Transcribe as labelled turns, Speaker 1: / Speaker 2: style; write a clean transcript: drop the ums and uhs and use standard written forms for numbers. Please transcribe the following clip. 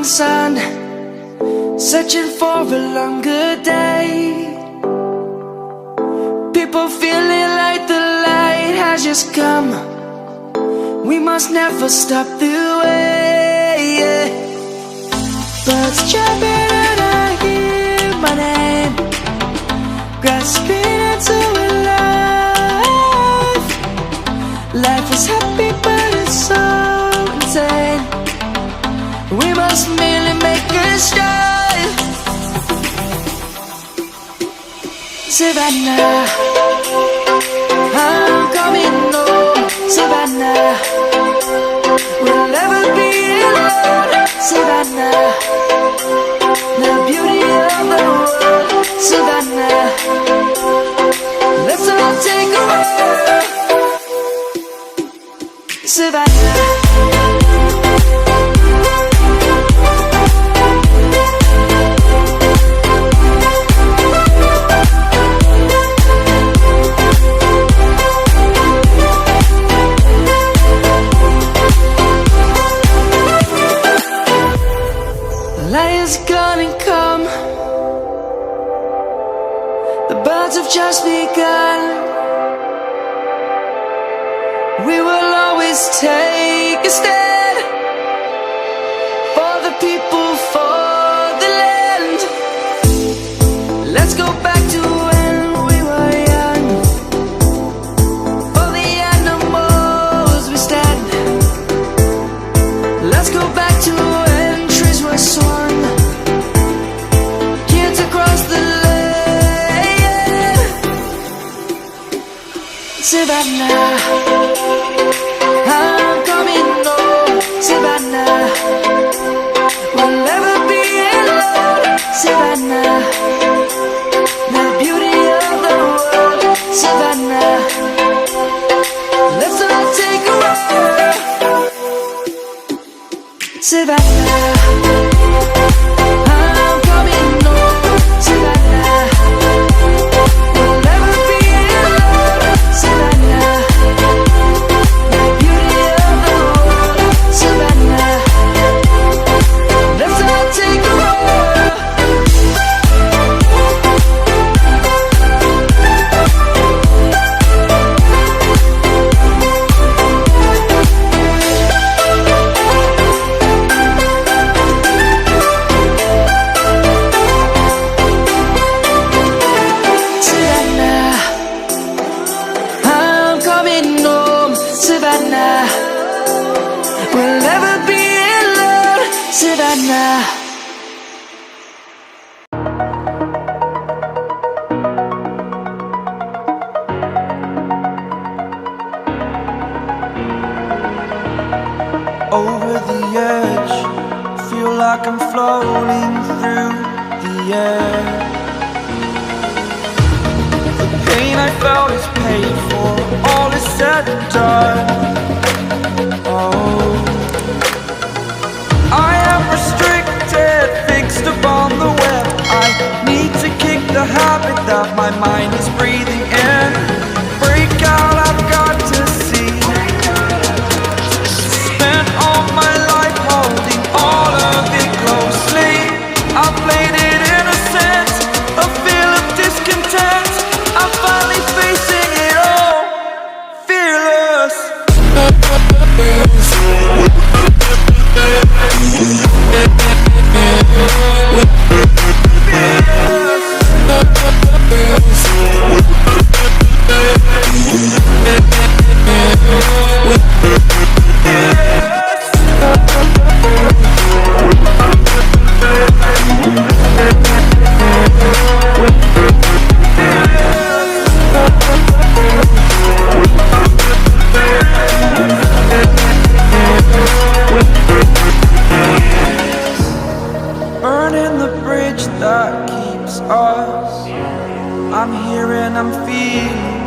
Speaker 1: sun, searching for a longer day. People feeling like the light has just come. We must never stop the way. Birds chirping and I hear my name, grasping into a life. Life is happy but it's so insane. We must merely make a start. Savannah, I'm coming home. Savannah, we'll never be alone. Savannah, the beauty of the world. Savannah, let's all take a walk. Savannah. Light is gonna come. The birds have just begun. We will always take a stand for the people, for the land. Let's go back to when we were young. For the animals we stand. Let's go back to when trees were swung. Kids across the land. Savannah, I'm coming home. Savannah, we'll never be alone. Savannah, the beauty of the world. Savannah, let's all take a walk. Savannah, I'm coming home. Savannah, we'll never be alone. Savannah, the beauty of the world. Savannah, let's all take a walk. Savannah, I'm coming home. Savannah, we'll never be alone. Savannah.
Speaker 2: Over the edge, feel like I'm floating through the air. The pain I felt is paid for, all is said and done. Oh, I am restricted, fixed upon the web. I need to kick the habit that my mind is breathing in. Break out, I've got to see. Spent all my life holding all of it closely. I played it innocent, a feel of discontent. I'm finally facing it all, fearless. Burning the bridge that keeps us. I'm here and I'm feeling